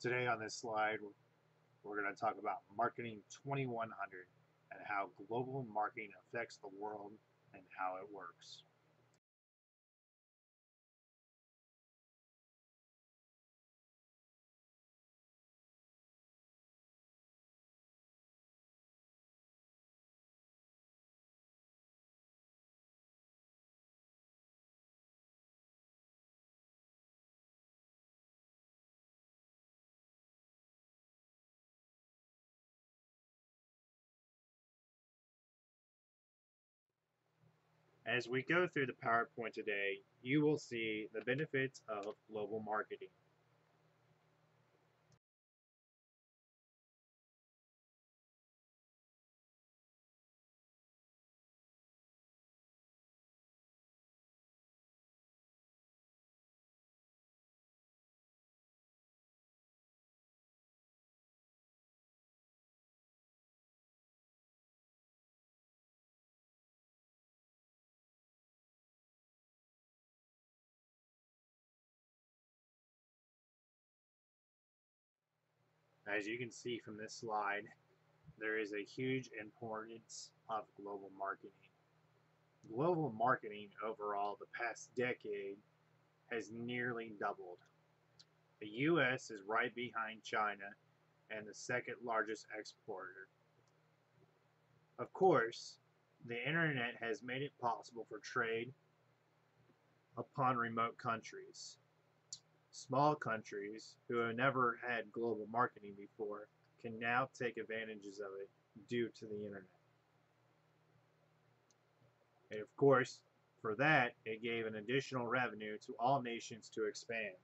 Today on this slide, we're going to talk about Marketing 2100 and how global marketing affects the world and how it works. As we go through the PowerPoint today, you will see the benefits of global marketing. As you can see from this slide, there is a huge importance of global marketing. Global marketing overall the past decade has nearly doubled. The US is right behind China and the second largest exporter. Of course, the internet has made it possible for trade upon remote countries. Small countries who have never had global marketing before can now take advantages of it due to the internet. And of course, for that, it gave an additional revenue to all nations to expand.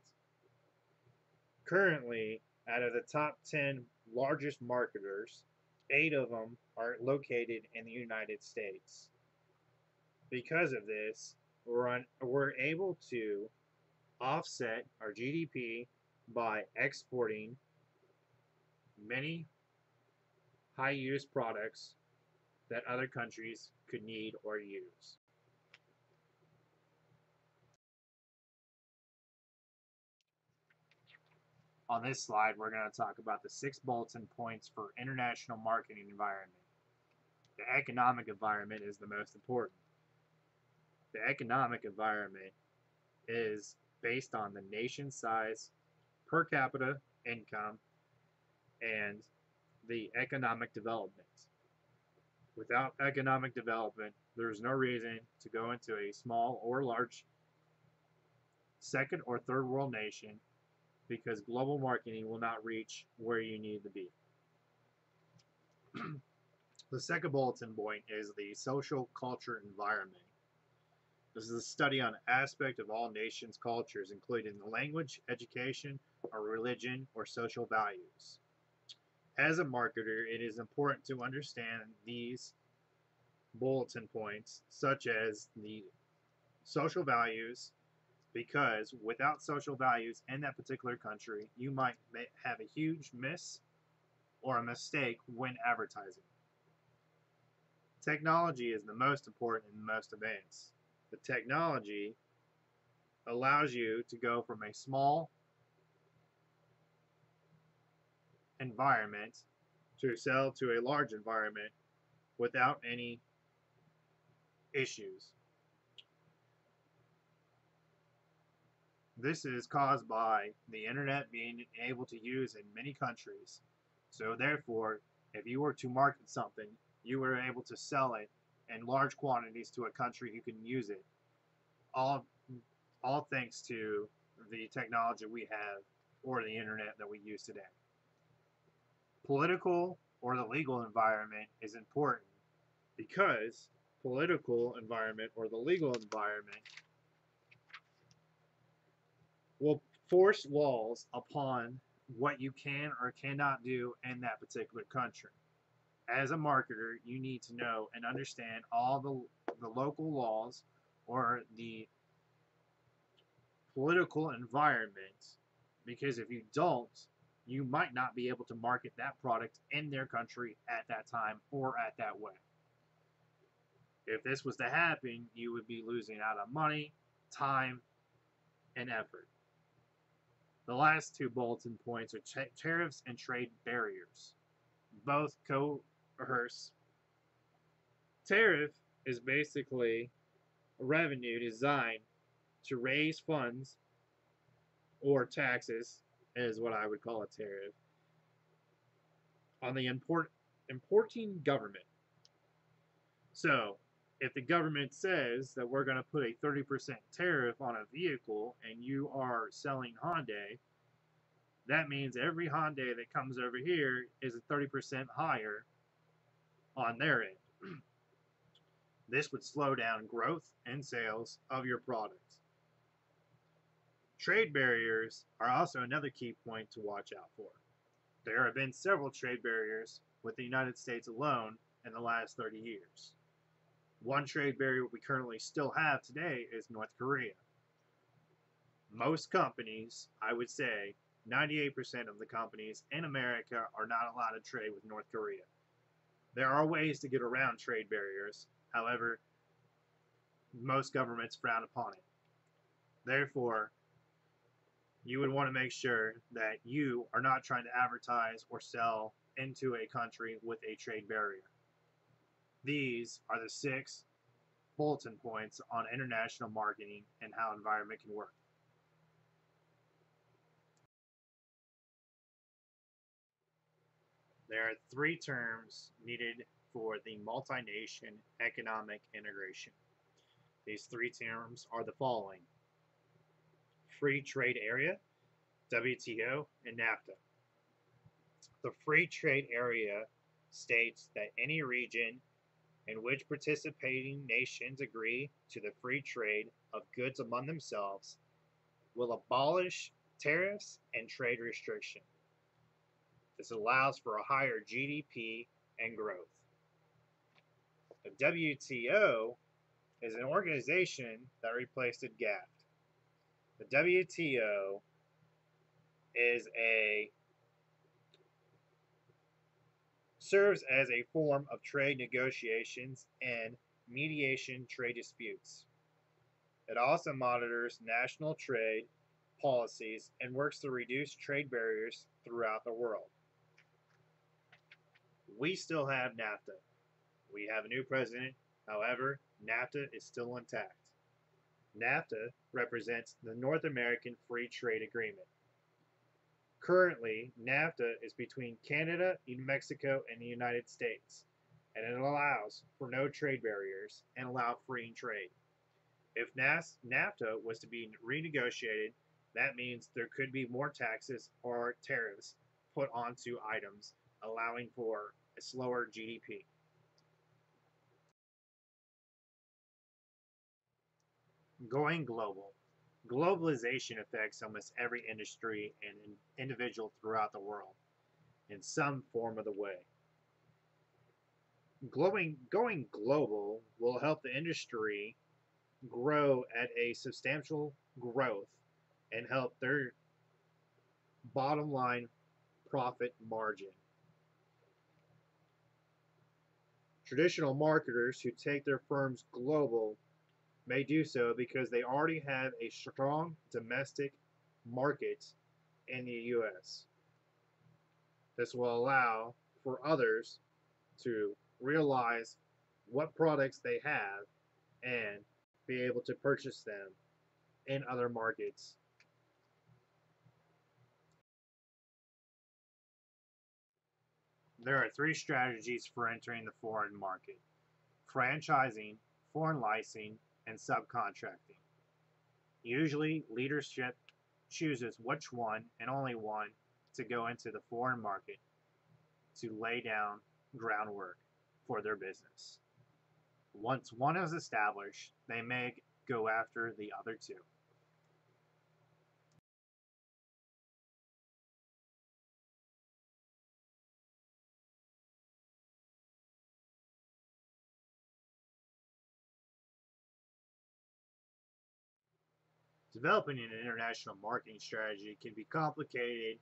Currently, out of the top 10 largest marketers, 8 of them are located in the United States. Because of this, we're able to offset our GDP by exporting many high-use products that other countries could need or use. On this slide, we're going to talk about the 6 bulletin points for international marketing environment. The economic environment is the most important. The economic environment is based on the nation size, per capita income, and the economic development. Without economic development, there's no reason to go into a small or large second or third world nation because global marketing will not reach where you need to be. The second bulletin point is the social culture environment. This is a study on aspect of all nations' cultures, including the language, education, or religion, or social values. As a marketer, it is important to understand these bulletin points, such as the social values, because without social values in that particular country, you might have a huge miss or a mistake when advertising. Technology is the most important and most advanced. The technology allows you to go from a small environment to sell to a large environment without any issues. This is caused by the internet being able to use in many countries. So therefore, if you were to market something, you were able to sell it in large quantities to a country who can use it. All thanks to the technology we have or the internet that we use today. Political or the legal environment is important because political environment or the legal environment will force laws upon what you can or cannot do in that particular country. As a marketer, you need to know and understand all the local laws or the political environment, because if you don't, you might not be able to market that product in their country at that time or at that way. If this was to happen, you would be losing out on money, time, and effort. The last two bulletin points are tariffs and trade barriers. Both coerce. Tariff is basically revenue designed to raise funds or taxes, is what I would call a tariff, on the importing government. So, if the government says that we're going to put a 30% tariff on a vehicle and you are selling Hyundai, that means every Hyundai that comes over here is a 30% higher on their end. This would slow down growth and sales of your products. Trade barriers are also another key point to watch out for. There have been several trade barriers with the United States alone in the last 30 years. One trade barrier we currently still have today is North Korea. Most companies, I would say 98% of the companies in America, are not allowed to trade with North Korea. There are ways to get around trade barriers, however, most governments frown upon it. Therefore, you would want to make sure that you are not trying to advertise or sell into a country with a trade barrier. These are the 6 bulletin points on international marketing and how environment can work. There are 3 terms needed for the multi-nation economic integration. These 3 terms are the following: Free Trade Area, WTO, and NAFTA. The Free Trade Area states that any region in which participating nations agree to the free trade of goods among themselves will abolish tariffs and trade restriction. This allows for a higher GDP and growth. The WTO is an organization that replaced GATT. The WTO serves as a form of trade negotiations and mediation trade disputes. It also monitors national trade policies and works to reduce trade barriers throughout the world. We still have NAFTA. We have a new president, however, NAFTA is still intact. NAFTA represents the North American Free Trade Agreement. Currently, NAFTA is between Canada, Mexico, and the United States, and it allows for no trade barriers and allow free trade. If NAFTA was to be renegotiated, that means there could be more taxes or tariffs put onto items, allowing for a slower GDP. Going global. Globalization affects almost every industry and individual throughout the world in some form of the way. Going global will help the industry grow at a substantial growth and help their bottom line profit margin. Traditional marketers who take their firms global may do so because they already have a strong domestic market in the U.S. This will allow for others to realize what products they have and be able to purchase them in other markets. There are 3 strategies for entering the foreign market: franchising, foreign licensing, and subcontracting. Usually, leadership chooses which one and only one to go into the foreign market to lay down groundwork for their business. Once one is established, they may go after the other 2. Developing an international marketing strategy can be complicated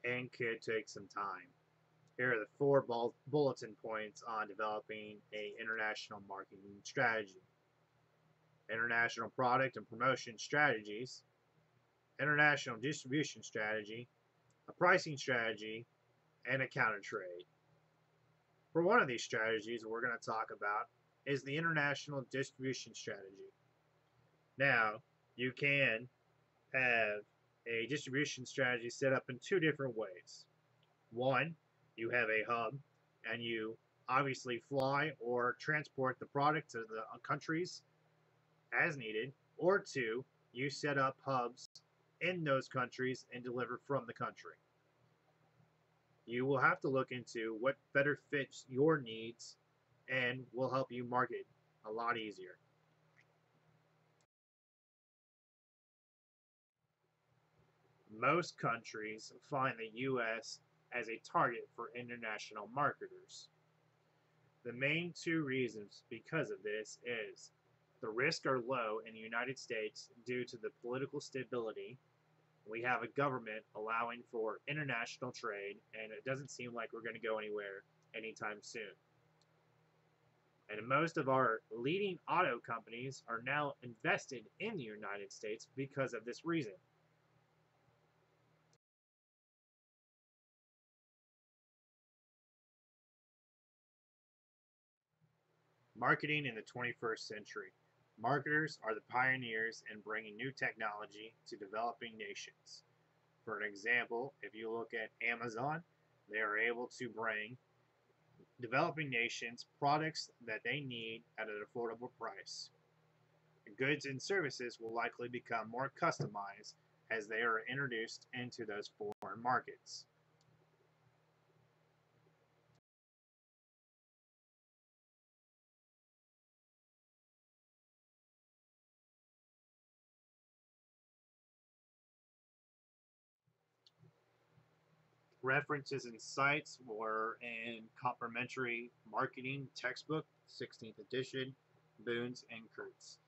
and could take some time. Here are the 4 bulletin points on developing an international marketing strategy. International product and promotion strategies, international distribution strategy, a pricing strategy, and a counter trade. For one of these strategies we're going to talk about is the international distribution strategy. Now, you can have a distribution strategy set up in two different ways. One, you have a hub and you obviously fly or transport the product to the countries as needed. Or two, you set up hubs in those countries and deliver from the country. You will have to look into what better fits your needs and will help you market a lot easier. Most countries find the US as a target for international marketers. The main two reasons because of this is the risks are low in the United States due to the political stability. We have a government allowing for international trade, and it doesn't seem like we're going to go anywhere anytime soon. And most of our leading auto companies are now invested in the United States because of this reason. Marketing in the 21st century. Marketers are the pioneers in bringing new technology to developing nations. For an example, if you look at Amazon, they are able to bring developing nations products that they need at an affordable price. Goods and services will likely become more customized as they are introduced into those foreign markets. References and cites were in Complementary Marketing Textbook, 16th edition, Boons and Kurtz.